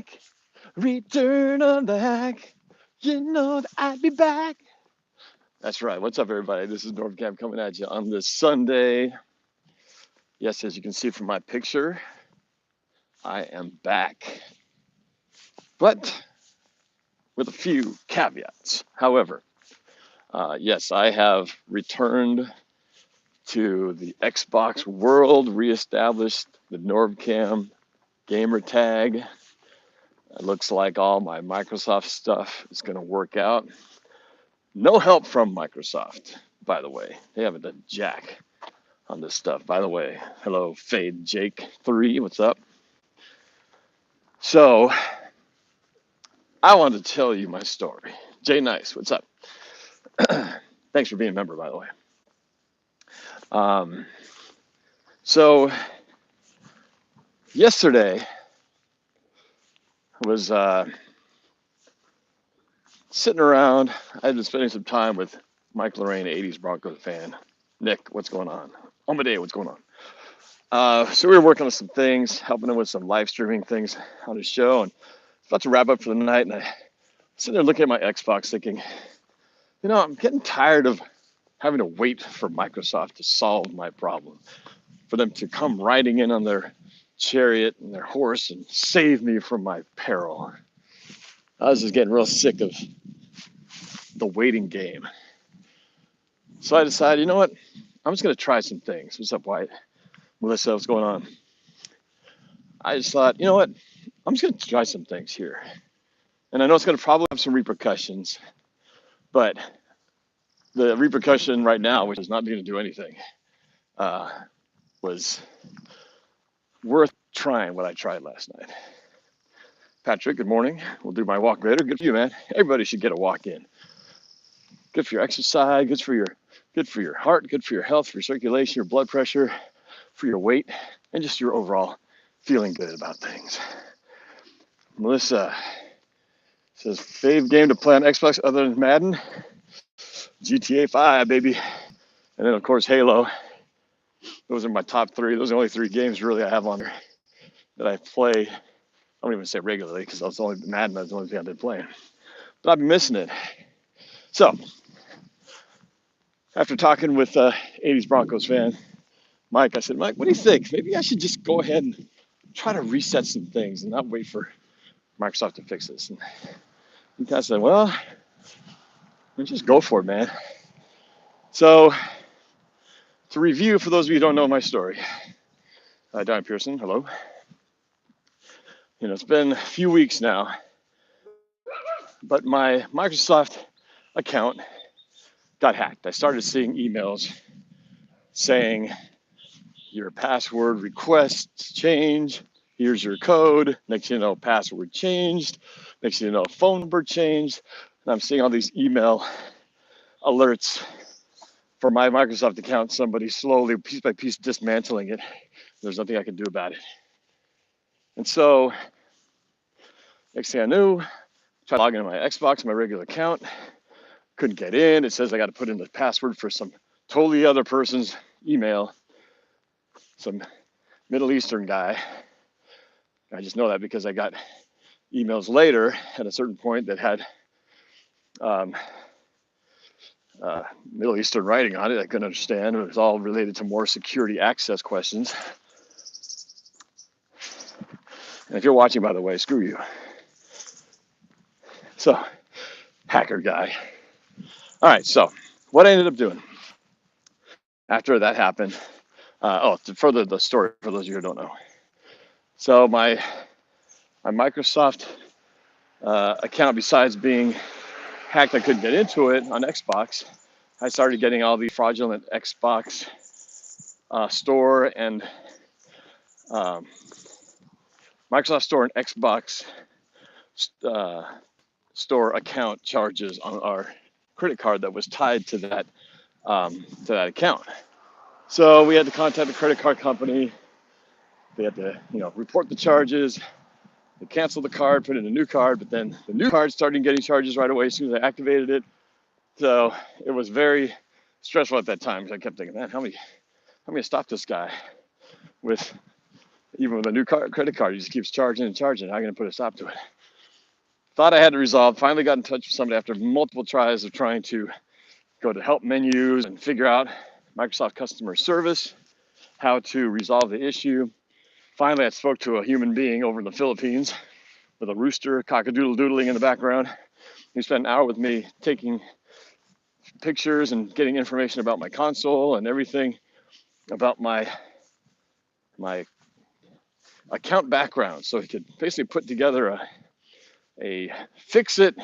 hack. Return of the hack. You know that I'd be back. That's right. What's up, everybody? This is NorbCam coming at you on this Sunday. Yes, as you can see from my picture, I am back. But with a few caveats. However, yes, I have returned to the Xbox world, reestablished the NorbCam gamer tag. It looks like all my Microsoft stuff is going to work out. No help from Microsoft, by the way. They haven't done jack on this stuff. By the way, hello, Fade Jake 3, what's up? So, I wanted to tell you my story. Jay Nice, what's up? Thanks for being a member, by the way. So, yesterday I was sitting around. I had been spending some time with Mike Lorraine, 80s Broncos fan. Nick, what's going on? Amadeo, what's going on? So we were working on some things, helping him with some live streaming things on his show, and about to wrap up for the night. And I was sitting there looking at my Xbox, thinking, I'm getting tired of having to wait for Microsoft to solve my problem, for them to come riding in on their chariot and their horse and save me from my peril. I was just getting real sick of the waiting game. So I decided, you know what? I'm just going to try some things. What's up, White? Melissa, what's going on? I just thought, you know what? I'm just going to try some things here. And I know it's going to probably have some repercussions, but the repercussion right now, which is not going to do anything, was worth trying what I tried last night. Patrick, good morning. We'll do my walk later. Good for you, man. Everybody should get a walk in. Good for your exercise, good for your heart, good for your health, for your circulation, your blood pressure, for your weight, and just your overall feeling good about things. Melissa says, fave game to play on Xbox other than Madden? GTA 5, baby. And then, of course, Halo. Those are my top three. Those are the only three games really I have on there that I play. I don't even say regularly because that's the only Madden. That's the only thing I've been playing. But I've been missing it. So, after talking with 80s Broncos fan Mike, I said, Mike, what do you think? Maybe I should just go ahead and try to reset some things and not wait for Microsoft to fix this. And he kind of said, well, just go for it, man. So, to review, for those of you who don't know my story, Diane Pearson, hello. It's been a few weeks now, but my Microsoft account got hacked. I started seeing emails saying your password requests change. Here's your code. Next thing you know, password changed. Next thing you know, phone number changed. And I'm seeing all these email alerts for my Microsoft account. Somebody slowly, piece by piece, dismantling it. There's nothing I can do about it. And so, next thing I knew, tried logging into my Xbox, my regular account. Couldn't get in. It says I got to put in the password for some totally other person's email. Some Middle Eastern guy. I just know that because I got emails later at a certain point that had Middle Eastern writing on it. I couldn't understand. It was all related to more security access questions. And if you're watching, by the way, screw you. So, hacker guy. All right, so what I ended up doing after that happened, to further the story for those of you who don't know. So my Microsoft account, besides being hacked, I couldn't get into it on Xbox. I started getting all the fraudulent Xbox store and Microsoft Store and Xbox store account charges on our credit card that was tied to that account. So we had to contact the credit card company. They had to, report the charges. They canceled the card, put in a new card, but then the new card started getting charges right away as soon as I activated it. So it was very stressful at that time because I kept thinking, man, how am I going to stop this guy with, Even with a new credit card, it just keeps charging and charging. How are you going to put a stop to it? Thought I had it resolved. Finally got in touch with somebody after multiple tries of trying to go to help menus and figure out Microsoft customer service, how to resolve the issue. Finally, I spoke to a human being over in the Philippines with a rooster cock-a-doodle-doodling in the background. He spent an hour with me taking pictures and getting information about my console and everything about my account background, so he could basically put together a fix-it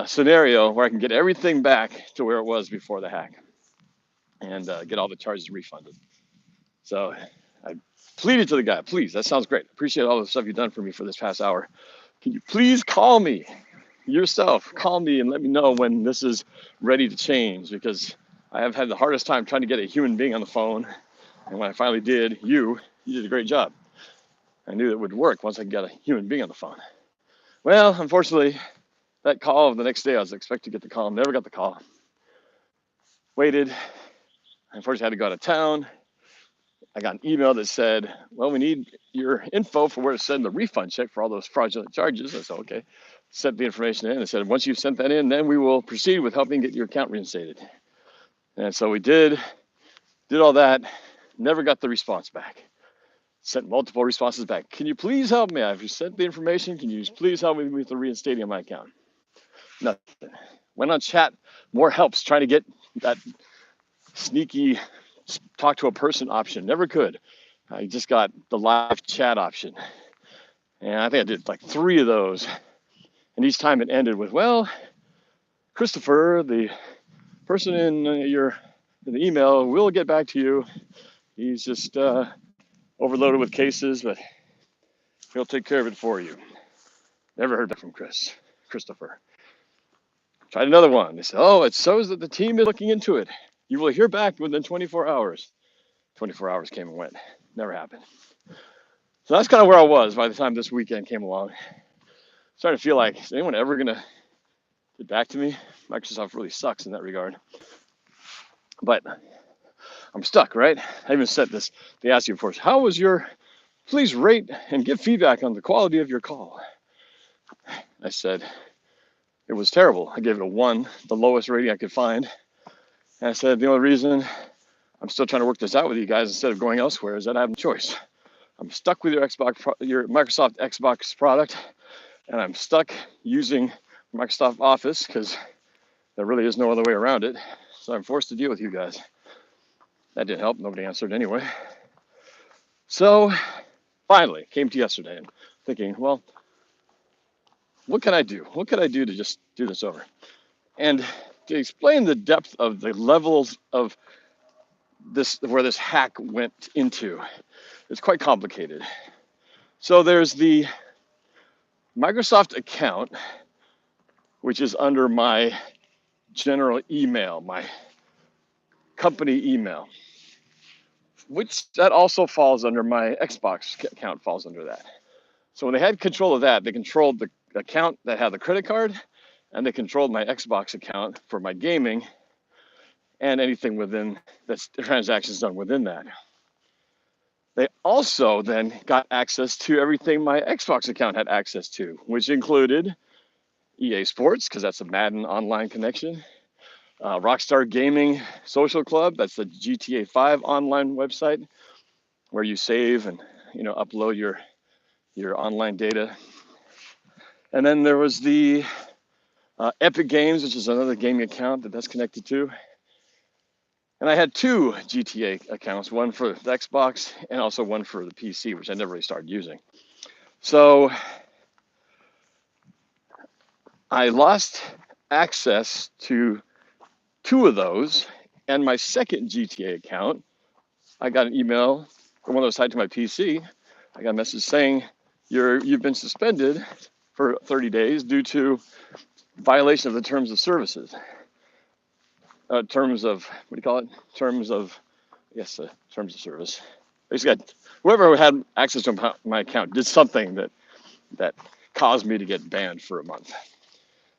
scenario where I can get everything back to where it was before the hack and get all the charges refunded. So I pleaded to the guy, please, that sounds great. Appreciate all the stuff you've done for me for this past hour. Can you please call me yourself? Call me and let me know when this is ready to change, because I have had the hardest time trying to get a human being on the phone. And when I finally did, you did a great job. I knew it would work once I got a human being on the phone. Well, unfortunately, that call the next day, I was expecting to get the call, never got the call. Waited. I unfortunately had to go out of town. I got an email that said, well, we need your info for where to send the refund check for all those fraudulent charges. I said, okay. Sent the information in and said, once you've sent that in, then we will proceed with helping get your account reinstated. And so we did all that, never got the response back. Sent multiple responses back. Can you please help me? I've sent the information. Can you please help me with the reinstating of my account? Nothing. Went on chat, more helps, trying to get that sneaky talk to a person option. Never could. I just got the live chat option. And I think I did like 3 of those. And each time it ended with, well, Christopher, the person in the email will get back to you. He's just overloaded with cases, but he'll take care of it for you. Never heard back from Christopher. Tried another one. They said, oh, it shows that the team is looking into it. You will hear back within 24 hours. 24 hours came and went. Never happened. So that's kind of where I was by the time this weekend came along. Starting to feel like, is anyone ever going to get back to me? Microsoft really sucks in that regard. But I'm stuck, right? I even said this. They asked you, of course, how was please rate and give feedback on the quality of your call. I said, it was terrible. I gave it a 1, the lowest rating I could find. And I said, the only reason I'm still trying to work this out with you guys instead of going elsewhere is that I have no choice. I'm stuck with your Microsoft Xbox product, and I'm stuck using Microsoft Office because there really is no other way around it. So I'm forced to deal with you guys. That didn't help. Nobody answered anyway. So finally came to yesterday and thinking, well, what can I do? What can I do to just do this over? And to explain the depth of the levels of this, where this hack went into, it's quite complicated. So there's the Microsoft account, which is under my general email, my company email, which that also falls under my Xbox account, falls under that. So when they had control of that, they controlled the account that had the credit card, and they controlled my Xbox account for my gaming and anything within that's transactions done within that. They also then got access to everything my Xbox account had access to, which included EA Sports, because that's a Madden online connection, Rockstar Gaming Social Club, that's the GTA 5 online website where you save and upload your online data. And then there was the Epic Games, which is another gaming account that's connected to. And I had 2 GTA accounts, one for the Xbox and also one for the PC, which I never really started using. So I lost access to 2 of those, and my second GTA account, I got an email from one that was tied to my PC. I got a message saying, you've been suspended for 30 days due to violation of the terms of services. Terms of terms of service. Basically, whoever had access to my account did something that caused me to get banned for a month.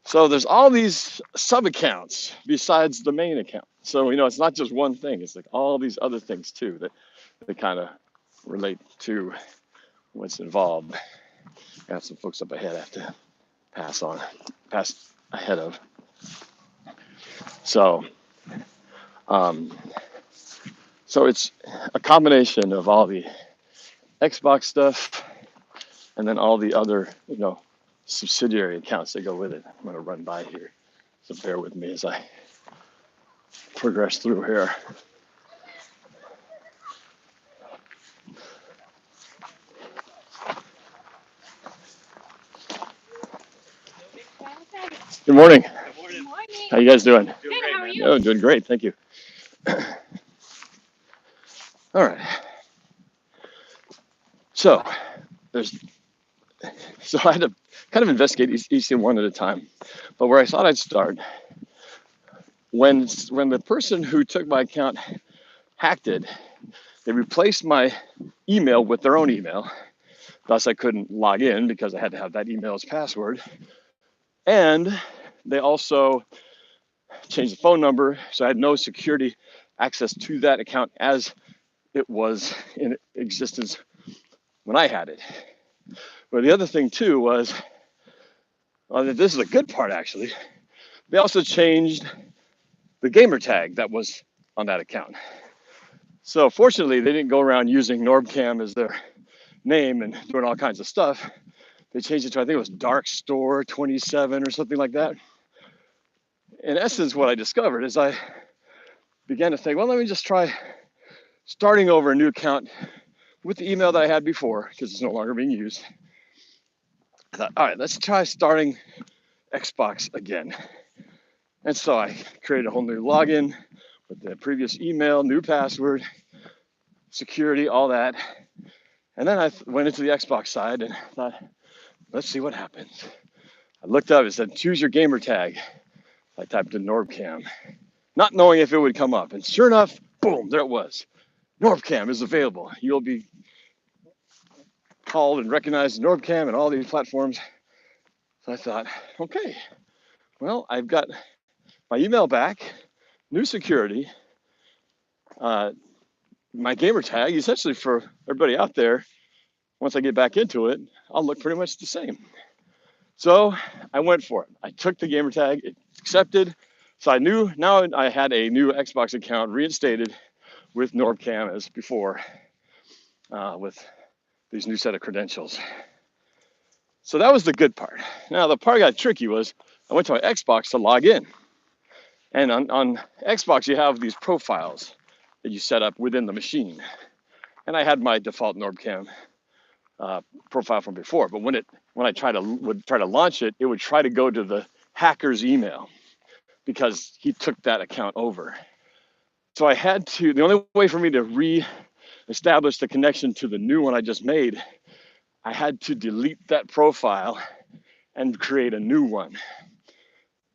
So there's all these sub accounts besides the main account. So it's not just one thing. It's like all these other things too that kind of relate to what's involved. I have some folks up ahead I have to pass ahead of. So, so it's a combination of all the Xbox stuff and then all the other, subsidiary accounts that go with it. I'm going to run by here, so bear with me as I progress through here. Good morning. Good morning. How you guys doing? Good, how are you? Oh, doing great, thank you. All right. So I had to kind of investigate each one at a time. But where I thought I'd start, when the person who took my account hacked it, they replaced my email with their own email. Thus, I couldn't log in because I had to have that email as password. And they also changed the phone number, so I had no security access to that account as it was in existence when I had it. But the other thing too was, this is a good part actually, they also changed the gamer tag that was on that account. So fortunately, they didn't go around using NorbCam as their name and doing all kinds of stuff. They changed it to, I think it was Dark Store 27 or something like that. In essence, what I discovered is I began to think, well, let me just try starting over a new account with the email that I had before, because it's no longer being used. I thought, all right, let's try starting Xbox again. And so I created a whole new login with the previous email, new password, security, all that. And then I went into the Xbox side and thought, let's see what happens. I looked up, it said, choose your gamer tag. I typed in NorbCam, not knowing if it would come up. And sure enough, boom, there it was. NorbCam is available. You'll be called and recognized as NorbCam and all these platforms. So I thought, okay, well, I've got my email back, new security, my gamer tag, essentially for everybody out there. Once I get back into it, I'll look pretty much the same. So I went for it. I took the gamer tag, it accepted. So I knew now I had a new Xbox account reinstated with NorbCam as before, with these new set of credentials. So that was the good part. Now the part that got tricky was I went to my Xbox to log in. And on Xbox, you have these profiles that you set up within the machine. And I had my default NorbCam profile from before, but when I would try to launch it, it would try to go to the hacker's email because he took that account over. So the only way for me to re-establish the connection to the new one I just made, I had to delete that profile and create a new one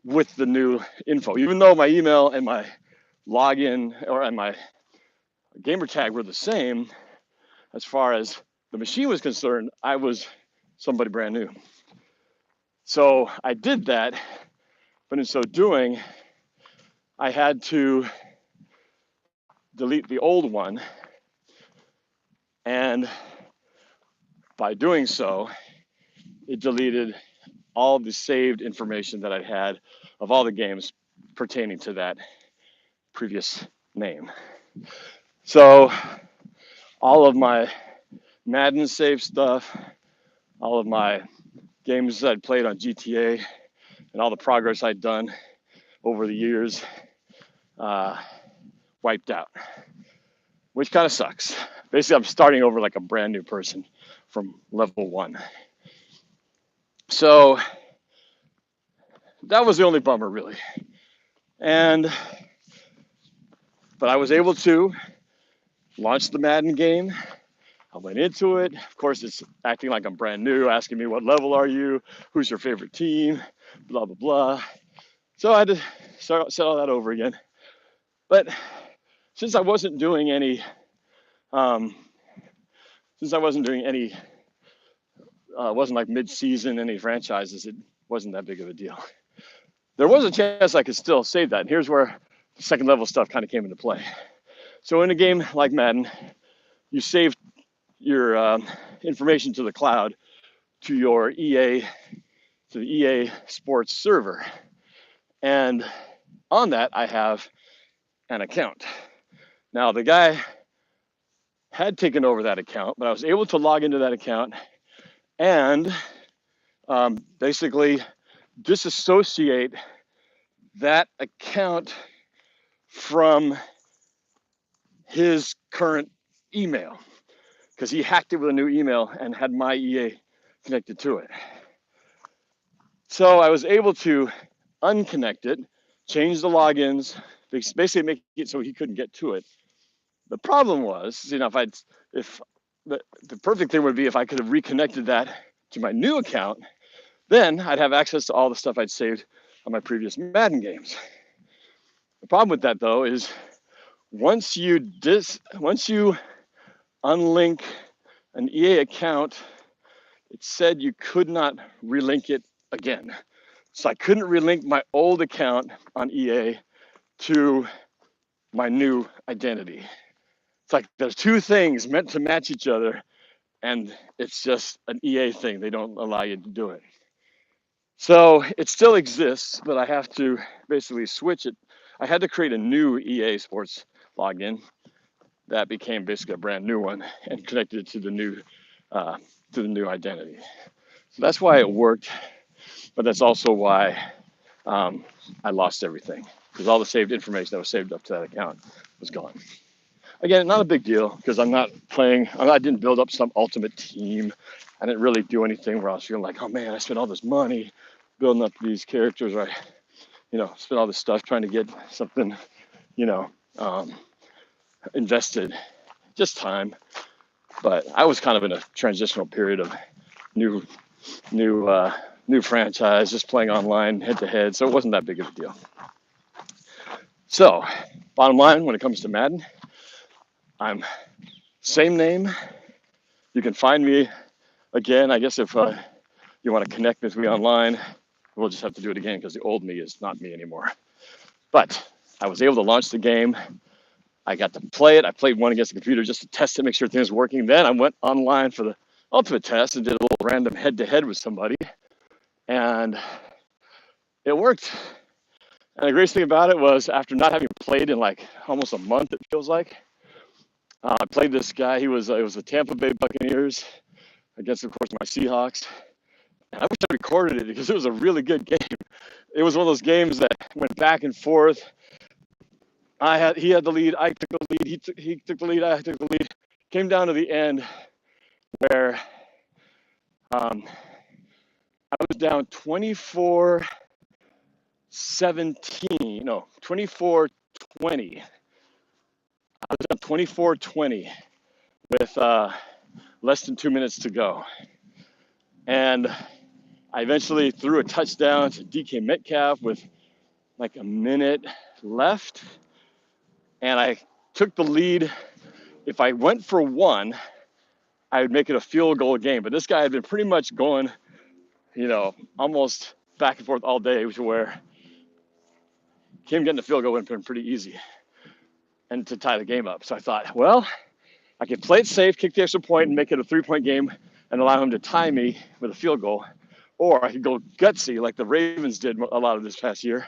with the new info. Even though my email and my login and my gamer tag were the same, as far as the machine was concerned, I was somebody brand new. So I did that, but in so doing, I had to delete the old one. And by doing so, it deleted all the saved information that I had of all the games pertaining to that previous name. So all of my Madden save stuff, all of my games I'd played on GTA, and all the progress I'd done over the years wiped out, which kind of sucks. Basically, I'm starting over like a brand new person from level 1. So that was the only bummer, really. But I was able to launch the Madden game. I went into it. Of course, it's acting like I'm brand new, asking me what level are you, who's your favorite team, blah, blah, blah. So I had to set all that over again. But since I wasn't doing any, wasn't like mid-season, any franchises, it wasn't that big of a deal. There was a chance I could still save that. And here's where the second level stuff kind of came into play. So in a game like Madden, you save your information to the cloud to your EA, to the EA Sports server. And on that, I have an account. Now, the guy had taken over that account, but I was able to log into that account and basically disassociate that account from his current email, because he hacked it with a new email and had my EA connected to it. So I was able to unconnect it, change the logins, basically make it so he couldn't get to it. The problem was, if the perfect thing would be if I could have reconnected that to my new account, then I'd have access to all the stuff I'd saved on my previous Madden games. The problem with that, though, is once you unlink an EA account, it said you could not relink it again. So I couldn't relink my old account on EA to my new identity. It's like there's two things meant to match each other, and it's just an EA thing. They don't allow you to do it. So it still exists, but I have to basically switch it. I had to create a new EA Sports login that became basically a brand new one and connected it to the new identity. So that's why it worked, but that's also why I lost everything, because all the saved information that was saved up to that account was gone. Again, not a big deal, because I didn't build up some ultimate team. I didn't really do anything where I was feeling like, oh man, I spent all this money building up these characters, or spent all this stuff trying to get something, invested. Just time. But I was kind of in a transitional period of new franchise, just playing online head to head, so it wasn't that big of a deal. So, bottom line, when it comes to Madden, I'm same name. You can find me again. I guess if you want to connect with me online, we'll just have to do it again, because the old me is not me anymore. But I was able to launch the game. I got to play it. I played one against the computer just to test it, make sure things were working. Then I went online for the ultimate test and did a little random head-to-head with somebody, and it worked. And the greatest thing about it was, after not having played in like almost a month, it feels like, I played this guy. It was the Tampa Bay Buccaneers against, of course, my Seahawks. And I wish I recorded it, because it was a really good game. It was one of those games that went back and forth. He had the lead. I took the lead. He took the lead. I took the lead. Came down to the end where I was down 24-17. No, 24-20. I was down 24-20 with less than 2 minutes to go. And I eventually threw a touchdown to DK Metcalf with like a minute left. And I took the lead. If I went for one, I would make it a field goal game. But this guy had been pretty much going, almost back and forth all day, to where him getting the field goal would have been pretty easy and to tie the game up. So I thought, well, I could play it safe, kick the extra point, and make it a 3-point game and allow him to tie me with a field goal. Or I could go gutsy like the Ravens did a lot of this past year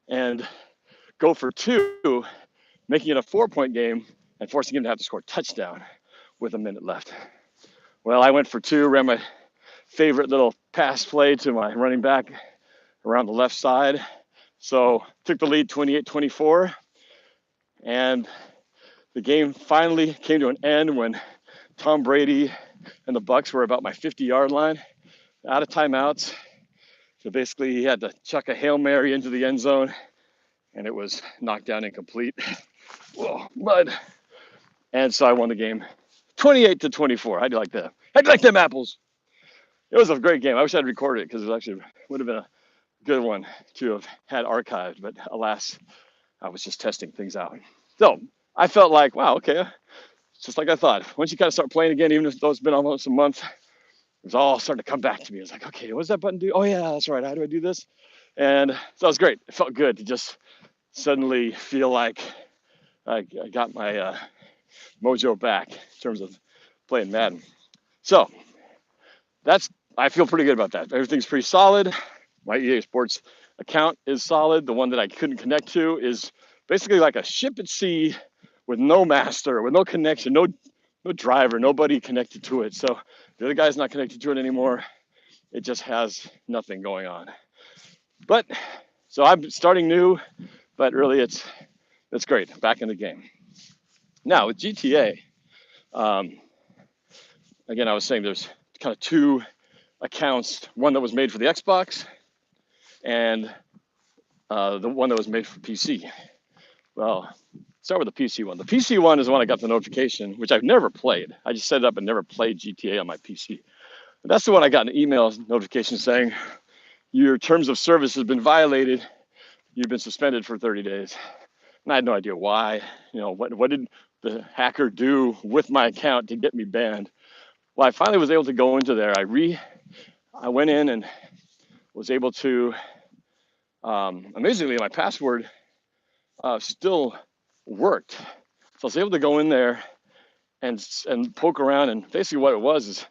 and go for two, making it a 4-point game and forcing him to have to score a touchdown with a minute left. Well, I went for two, ran my favorite little pass play to my running back around the left side. So took the lead 28-24. And the game finally came to an end when Tom Brady and the Bucs were about my 50-yard line, out of timeouts. So basically he had to chuck a Hail Mary into the end zone, and it was knocked down incomplete. Whoa, mud. And so I won the game 28-24. How'd you like that? How'd you like them apples? It was a great game. I wish I'd recorded it, because it actually would have been a good one to have had archived, but alas, I was just testing things out. So I felt like, wow, okay, it's just like I thought. Once you kind of start playing again, even though it's been almost a month, it was all starting to come back to me. I was like, okay, what does that button do? Oh yeah, that's right. How do I do this? And so it was great. It felt good to just suddenly feel like I got my mojo back in terms of playing Madden. So I feel pretty good about that. Everything's pretty solid. My EA Sports account is solid. The one that I couldn't connect to is basically like a ship at sea with no master, with no connection, no driver, nobody connected to it. So the other guy's not connected to it anymore. It just has nothing going on. But so I'm starting new, but really it's great. Back in the game. Now with GTA, again, I was saying there's kind of two accounts, one that was made for the Xbox and the one that was made for PC. Well, start with the PC one. The PC one is the one I got the notification, which I've never played. I just set it up and never played GTA on my PC. But that's the one I got an email notification saying, your terms of service has been violated. You've been suspended for 30 days. And I had no idea why. You know, what did the hacker do with my account to get me banned? Well, I finally was able to go into there. I went in and was able to, amazingly, my password still worked. So I was able to go in there and poke around, and basically what it was is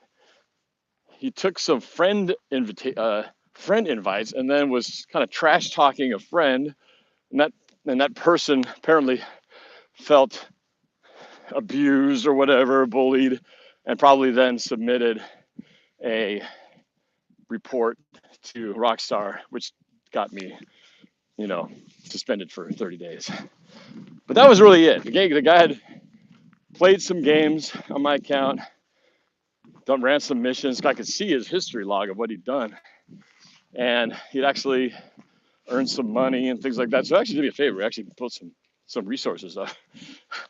he took some friend invites and then was kind of trash talking a friend, and that person apparently felt abused or whatever, bullied, and probably then submitted a report to Rockstar, which got me, suspended for 30 days. But that was really it. The guy had played some games on my account, ran some missions. I could see his history log of what he'd done. And he'd actually earned some money and things like that. So actually did me a favor. Actually put some resources up.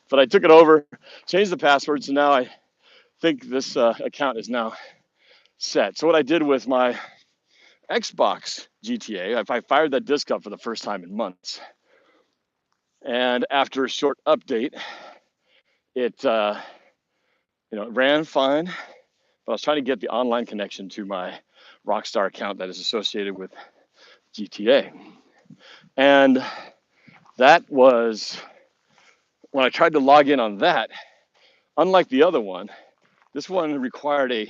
But I took it over, changed the password. So now I think this account is now set. So what I did with my Xbox GTA, I fired that disk up for the first time in months. And after a short update, it ran fine, but I was trying to get the online connection to my Rockstar account that is associated with GTA. And that was, when I tried to log in on that, unlike the other one, this one required a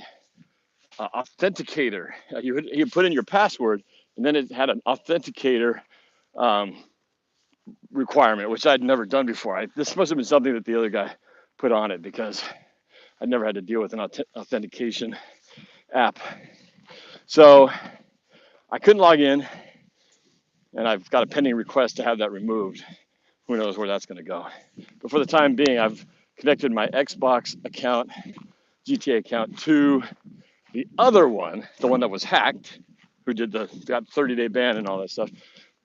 authenticator. You put in your password, and then it had an authenticator requirement, which I'd never done before. This must have been something that the other guy put on it, because I'd never had to deal with an authentication app. So I couldn't log in, and I've got a pending request to have that removed. Who knows where that's going to go. But for the time being, I've connected my Xbox account, GTA account, to the other one, the one that was hacked, who got 30-day ban and all that stuff.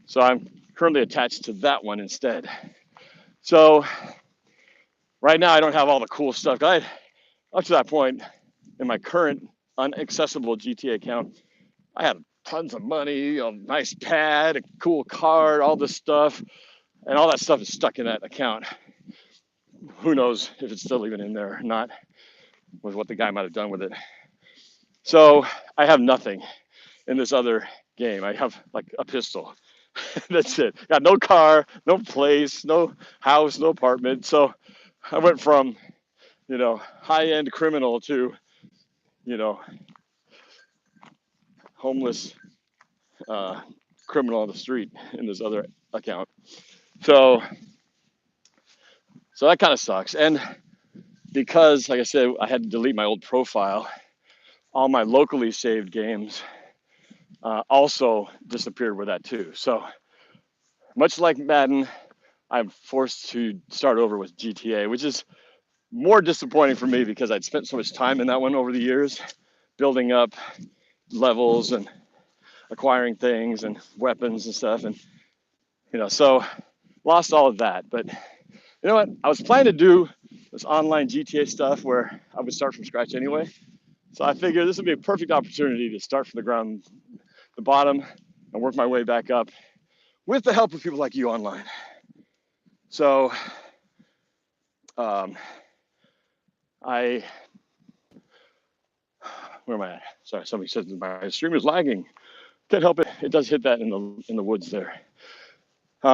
So I'm currently attached to that one instead. So right now I don't have all the cool stuff. Up to that point, in my current unaccessible GTA account, I had tons of money, a nice pad, a cool card, all this stuff, and all that stuff is stuck in that account. Who knows if it's still even in there or not, with what the guy might have done with it. So I have nothing in this other game. I have like a pistol. That's it. Got no car, no place, no house, no apartment. So I went from, high-end criminal to, homeless criminal on the street in this other account. So that kind of sucks. And because, like I said, I had to delete my old profile, all my locally saved games also disappeared with that too. So much like Madden, I'm forced to start over with GTA, which is more disappointing for me because I'd spent so much time in that one over the years, building up levels and acquiring things and weapons and stuff. And, so lost all of that. But you know what? I was planning to do this online GTA stuff where I would start from scratch anyway. So I figured this would be a perfect opportunity to start from the bottom, and work my way back up with the help of people like you online. So where am I at? Sorry, somebody said my stream is lagging. Can't help it. It does hit that in the woods there. So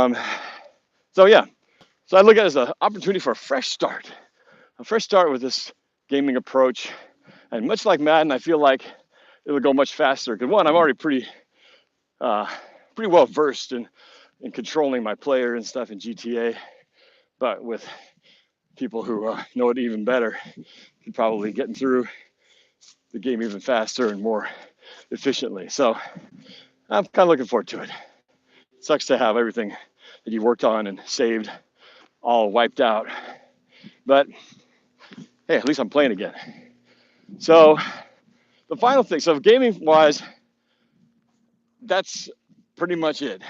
I look at it as an opportunity for a fresh start with this gaming approach. And much like Madden, I feel like it'll go much faster. Because one, I'm already pretty well versed in controlling my player and stuff in GTA. But with people who know it even better, you're probably getting through the game even faster and more efficiently. So I'm kind of looking forward to it. It sucks to have everything that you worked on and saved all wiped out. But hey, at least I'm playing again. So the final thing, so gaming wise, that's pretty much it.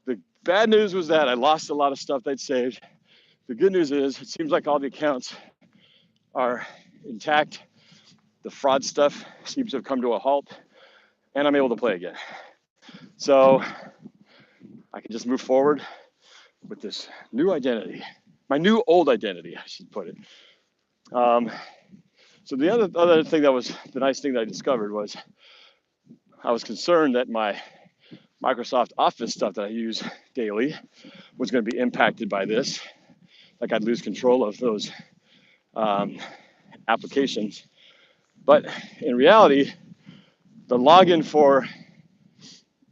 The bad news was that I lost a lot of stuff I'd saved. The good news is it seems like all the accounts are intact. The fraud stuff seems to have come to a halt, and I'm able to play again. So I can just move forward with this new identity, my new old identity, I should put it. So the other thing that was the nice thing that I discovered was I was concerned that my Microsoft Office stuff that I use daily was going to be impacted by this. Like I'd lose control of those applications. But in reality, the login for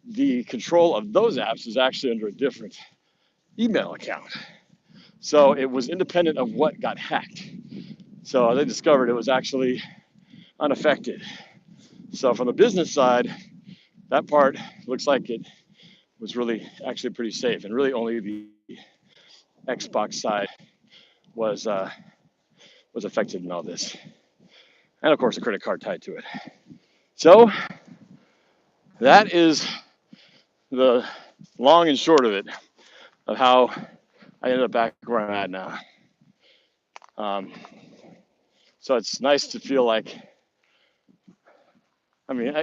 the control of those apps is actually under a different email account. So it was independent of what got hacked. So they discovered it was actually unaffected. So from the business side, that part looks like it was really actually pretty safe, and really only the Xbox side was affected in all this, and of course a credit card tied to it. So that is the long and short of it, of how I ended up back where I'm at now. So it's nice to feel like, I mean,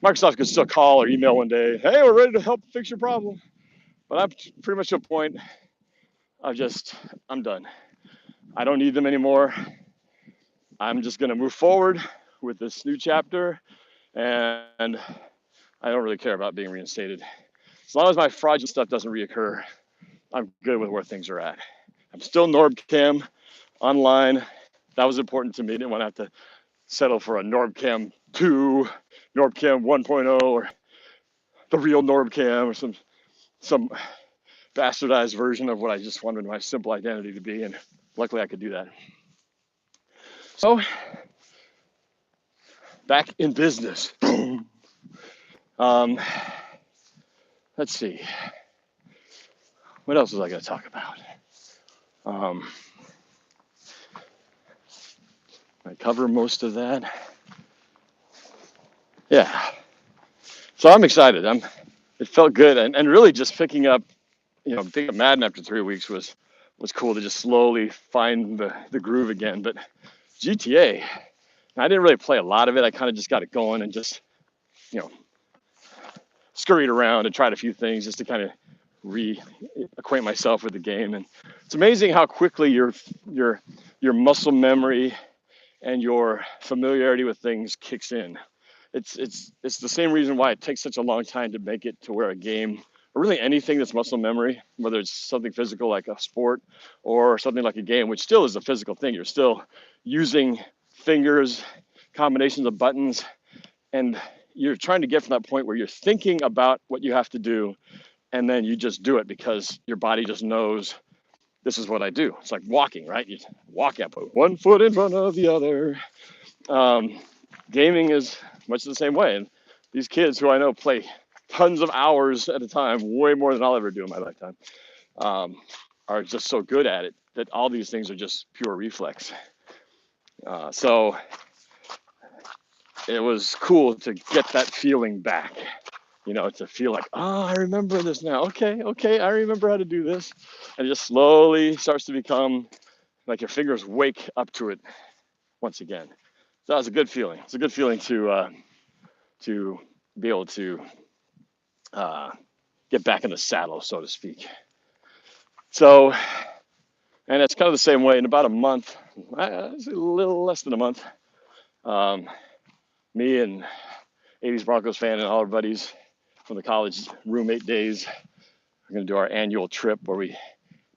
Microsoft could still call or email one day, hey, we're ready to help fix your problem. But I'm pretty much to a point I'm done. I don't need them anymore. I'm just going to move forward with this new chapter, and I don't really care about being reinstated. As long as my fraudulent stuff doesn't reoccur, I'm good with where things are at. I'm still NorbCam online. That was important to me. I didn't want to have to settle for a NorbCam 2, NorbCam 1.0, or the real NorbCam, or some bastardized version of what I just wanted my simple identity to be, and luckily I could do that. So, back in business. Let's see. What else was I going to talk about? I cover most of that. Yeah. So I'm excited. It felt good, and really just picking up Madden after 3 weeks was cool to just slowly find the groove again. But GTA, I didn't really play a lot of it. I kind of just got it going and just scurried around and tried a few things just to kind of reacquaint myself with the game. And it's amazing how quickly your muscle memory and your familiarity with things kicks in. It's the same reason why it takes such a long time to make it to where a game, or really anything that's muscle memory, whether it's something physical like a sport or something like a game, which still is a physical thing. You're still using fingers, combinations of buttons, and you're trying to get from that point where you're thinking about what you have to do, and then you just do it because your body just knows this is what I do. It's like walking, right? You walk up, put one foot in front of the other. Gaming is much the same way. And these kids who I know play tons of hours at a time, way more than I'll ever do in my lifetime, are just so good at it that all these things are just pure reflex. So it was cool to get that feeling back, to feel like, I remember this now. Okay, I remember how to do this. And it just slowly starts to become like your fingers wake up to it once again. So that was a good feeling. It's a good feeling to be able to get back in the saddle, so to speak. So, and it's kind of the same way. In about a month, a little less than a month, me and 80s Broncos fan and all our buddies from the college roommate days are going to do our annual trip where we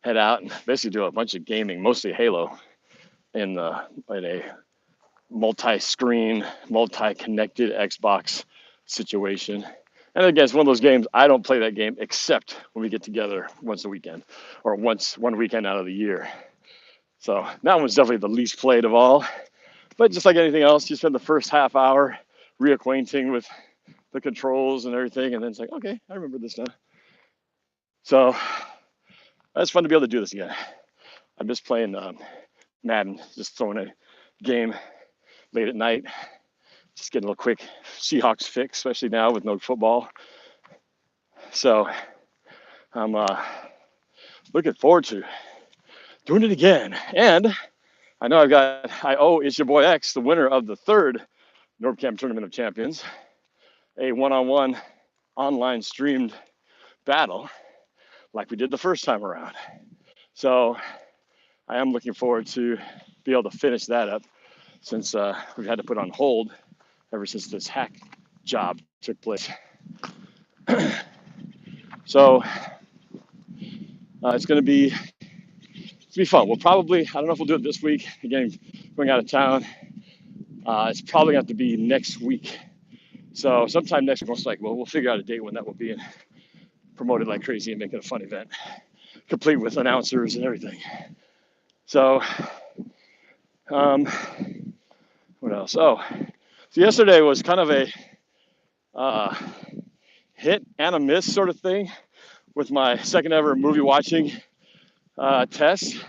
head out and basically do a bunch of gaming, mostly Halo. in a multi-screen, multi-connected Xbox situation. And again, it's one of those games, I don't play that game except when we get together once a weekend or one weekend out of the year. So that one's definitely the least played of all. But just like anything else, you spend the first half hour reacquainting with the controls and everything, and then it's like, okay, I remember this now. So that's fun to be able to do this again. I miss playing Madden, just throwing a game late at night, just getting a little quick Seahawks fix, especially now with no football. So I'm looking forward to doing it again. And I know it's your boy X, the winner of the third NorbCam Tournament of Champions, a one-on-one online streamed battle like we did the first time around. So I am looking forward to be able to finish that up since we've had to put on hold ever since this hack job took place. So it's going to be fun. We'll probably, I don't know if we'll do it this week. Again, going out of town. It's probably going to have to be next week. So sometime next week, most likely, we'll figure out a date when that will be and promote it like crazy and make it a fun event, complete with announcers and everything. So, what else? Oh, so yesterday was kind of a hit and a miss sort of thing with my second ever movie watching test.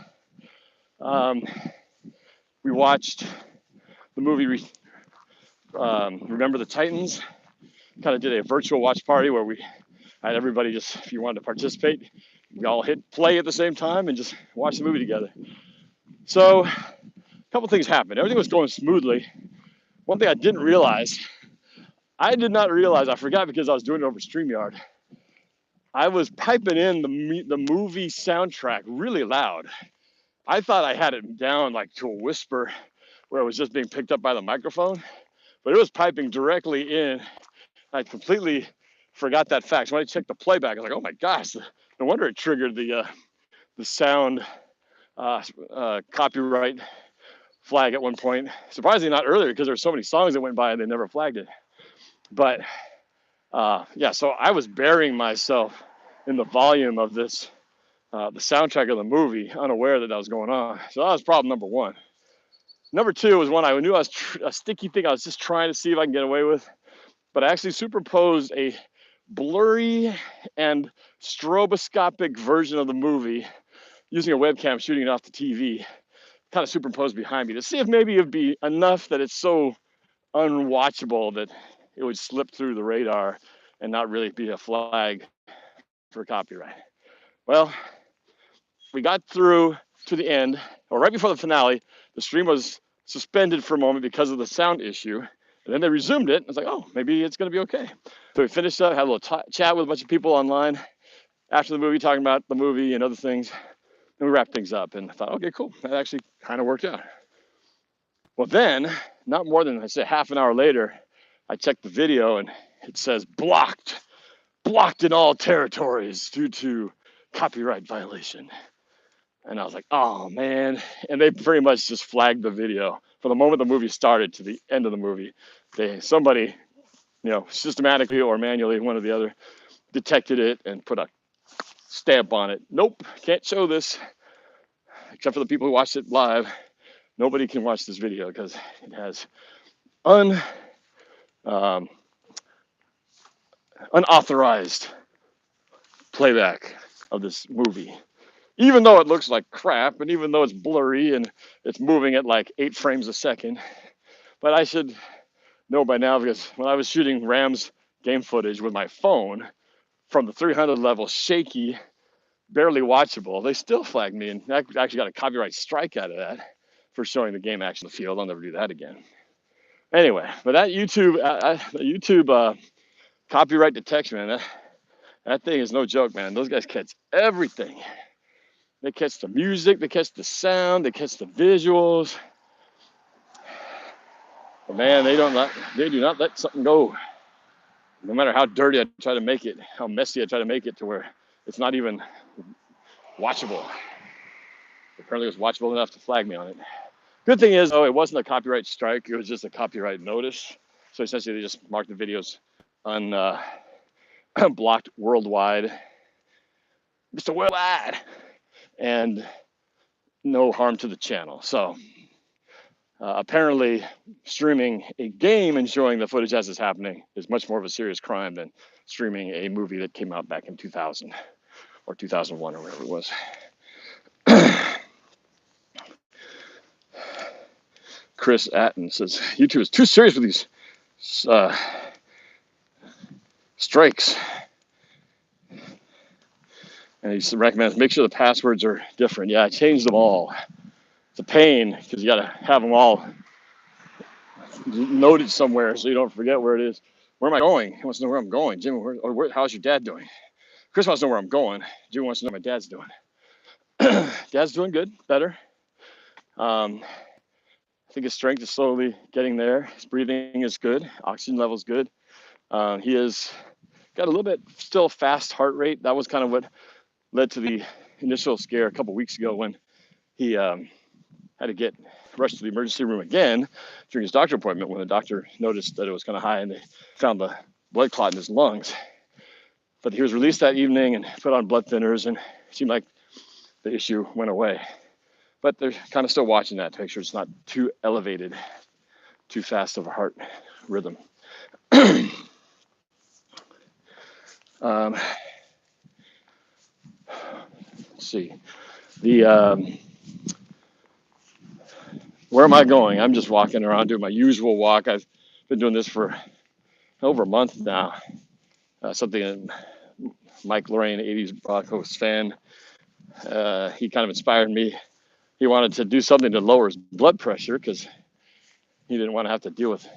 We watched the movie Remember the Titans. Kind of did a virtual watch party where we had everybody just, if you wanted to participate, we all hit play at the same time and just watch the movie together. So a couple things happened. Everything was going smoothly. One thing I didn't realize, I forgot because I was doing it over StreamYard. I was piping in the movie soundtrack really loud. I thought I had it down like to a whisper where it was just being picked up by the microphone, but it was piping directly in. I completely forgot that fact. So when I checked the playback, I was like, oh my gosh, no wonder it triggered the sound copyright flag at one point. Surprisingly not earlier because there were so many songs that went by and they never flagged it. But yeah, so I was burying myself in the volume of this, the soundtrack of the movie, unaware that was going on. So that was problem number one. Number two was one I knew I was a sticky thing I was just trying to see if I can get away with, but I actually superposed a blurry and stroboscopic version of the movie using a webcam shooting it off the TV, kind of superimposed behind me to see if maybe it'd be enough that it's so unwatchable that it would slip through the radar and not really be a flag for copyright. Well, we got through to the end, or right before the finale. The stream was suspended for a moment because of the sound issue, and then they resumed it. I was like, oh, maybe it's going to be okay. So we finished up, had a little chat with a bunch of people online after the movie, talking about the movie and other things. And we wrapped things up, and I thought, okay, cool. That actually kind of worked out. Well, then, not more than, I say, half an hour later, I checked the video, and it says blocked in all territories due to copyright violation. And I was like, oh, man. And they pretty much just flagged the video. From the moment the movie started to the end of the movie, somebody, systematically or manually, one or the other, detected it and put a stamp on it. Nope, can't show this. Except for the people who watched it live. Nobody can watch this video because it has unauthorized playback of this movie. Even though it looks like crap, and even though it's blurry and it's moving at like 8 frames a second. But I should know by now because when I was shooting Rams game footage with my phone from the 300 level, shaky, barely watchable, they still flagged me, and I actually got a copyright strike out of that for showing the game action in the field. I'll never do that again. Anyway, but that YouTube copyright detection, man, that thing is no joke, man. Those guys catch everything. They catch the music, they catch the sound, they catch the visuals. But man, they do not let something go. No matter how dirty I try to make it, how messy I try to make it to where it's not even watchable. Apparently it was watchable enough to flag me on it. Good thing is, though, it wasn't a copyright strike. It was just a copyright notice. So essentially, they just marked the videos blocked worldwide. Mr. Worldwide. And no harm to the channel. So apparently, streaming a game and showing the footage as it's happening is much more of a serious crime than streaming a movie that came out back in 2000 or 2001 or whatever it was. Chris Atten says, YouTube is too serious with these strikes. And he recommends make sure the passwords are different. Yeah, I changed them all. It's a pain because you got to have them all noted somewhere so you don't forget where it is. Where am I going? He wants to know where I'm going. Jim, how's your dad doing? Chris wants to know where I'm going. Jim wants to know what my dad's doing. Dad's doing good, better. I think his strength is slowly getting there. His breathing is good. Oxygen level is good. He has got a little bit still fast heart rate. That was kind of what led to the initial scare a couple weeks ago when he had to get rushed to the emergency room again during his doctor appointment when the doctor noticed that it was kind of high and they found the blood clot in his lungs. But he was released that evening and put on blood thinners, and it seemed like the issue went away. But they're kind of still watching that to make sure it's not too elevated, too fast of a heart rhythm. Let's see. Where am I going? I'm just walking around doing my usual walk. I've been doing this for over a month now. Something Mike Lorraine, 80s Broncos fan, he kind of inspired me. He wanted to do something to lower his blood pressure because he didn't want to have to deal with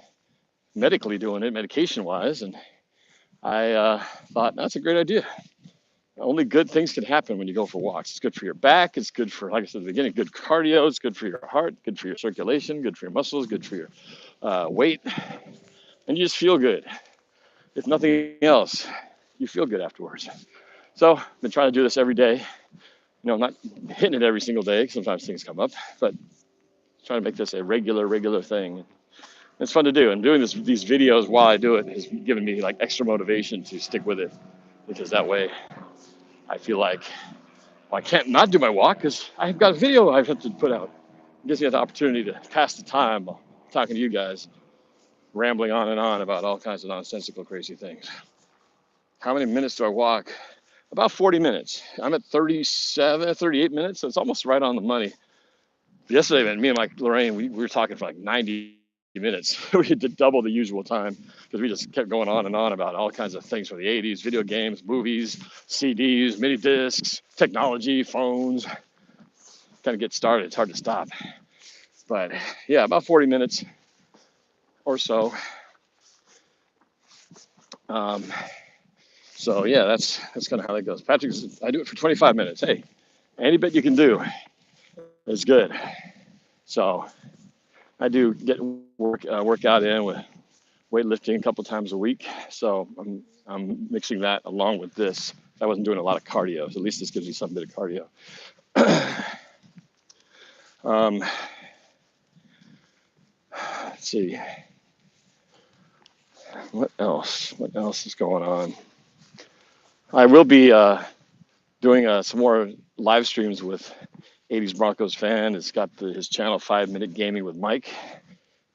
medically doing it, medication-wise. And I thought, that's a great idea. Only good things can happen when you go for walks. It's good for your back. It's good for, like I said at the beginning, good cardio. It's good for your heart, good for your circulation, good for your muscles, good for your weight. And you just feel good. If nothing else, you feel good afterwards. So I've been trying to do this every day. I'm not hitting it every single day. Sometimes things come up, but trying to make this a regular thing. It's fun to do. And doing these videos while I do it has given me like extra motivation to stick with it, because that way I feel like, well, I can't not do my walk because I've got a video I have to put out. It gives me the opportunity to pass the time talking to you guys, rambling on and on about all kinds of nonsensical, crazy things. How many minutes do I walk? About 40 minutes. I'm at 38 minutes, so it's almost right on the money. Yesterday, me and Mike Lorraine, we were talking for like 90 minutes. We did double the usual time because we just kept going on and on about all kinds of things from the 80s, video games, movies, CDs, mini discs, technology, phones. Kind of get started. It's hard to stop. But yeah, about 40 minutes or so. So yeah, that's kind of how that goes. Patrick says, I do it for 25 minutes. Hey, any bit you can do is good. So I do get workout in with weightlifting a couple times a week. So I'm mixing that along with this. I wasn't doing a lot of cardio, so at least this gives me some bit of cardio. Let's see. What else is going on? I will be doing some more live streams with 80s Broncos fan. It's got his channel 5 Minute Gaming with Mike.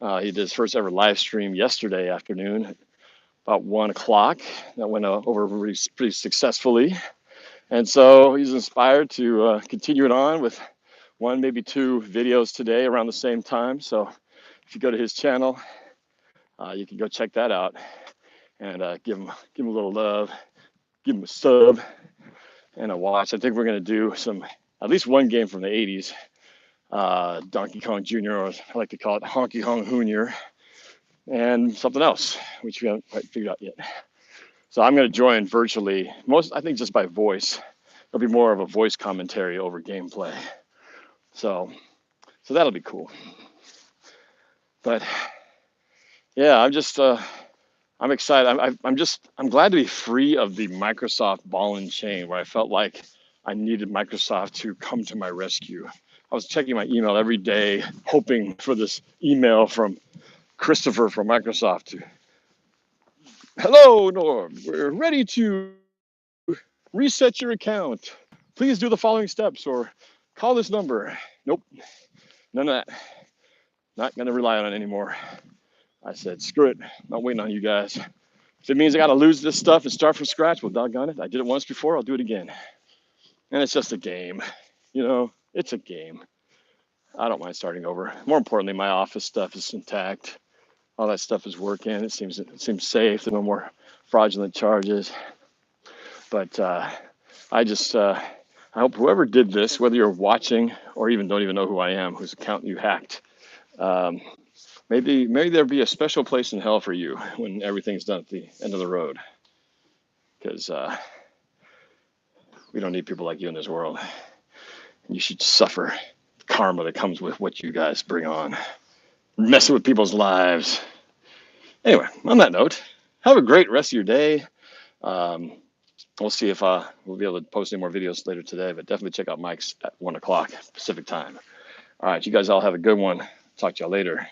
He did his first ever live stream yesterday afternoon, about 1 o'clock. That went over pretty successfully. And so he's inspired to continue it on with 1, maybe 2 videos today around the same time. So if you go to his channel, you can go check that out and give him a little love, give him a sub and a watch. I think we're going to do at least one game from the 80s, Donkey Kong Jr., or I like to call it Honky Kong Jr., and something else, which we haven't quite figured out yet. So I'm going to join virtually, I think just by voice. It'll be more of a voice commentary over gameplay. So that'll be cool. But yeah, I'm excited. I'm glad to be free of the Microsoft ball and chain, where I felt like I needed Microsoft to come to my rescue I was checking my email every day, hoping for this email from Christopher from Microsoft to, hello, Norb, we're ready to reset your account. Please do the following steps or call this number. Nope, none of that. Not going to rely on it anymore. I said, screw it. I'm not waiting on you guys. If it means I got to lose this stuff and start from scratch, well, doggone it. I did it once before. I'll do it again. And it's just a game. You know, it's a game. I don't mind starting over. More importantly, my office stuff is intact. All that stuff is working. It seems safe. There are no more fraudulent charges. But I hope whoever did this, whether you're watching or even don't even know who I am, whose account you hacked, maybe there'll be a special place in hell for you when everything's done at the end of the road. Because we don't need people like you in this world. And you should suffer the karma that comes with what you guys bring on. Messing with people's lives. Anyway, on that note, have a great rest of your day. We'll see if we'll be able to post any more videos later today, but definitely check out Mike's at 1 o'clock Pacific time. All right, you guys all have a good one. Talk to y'all later.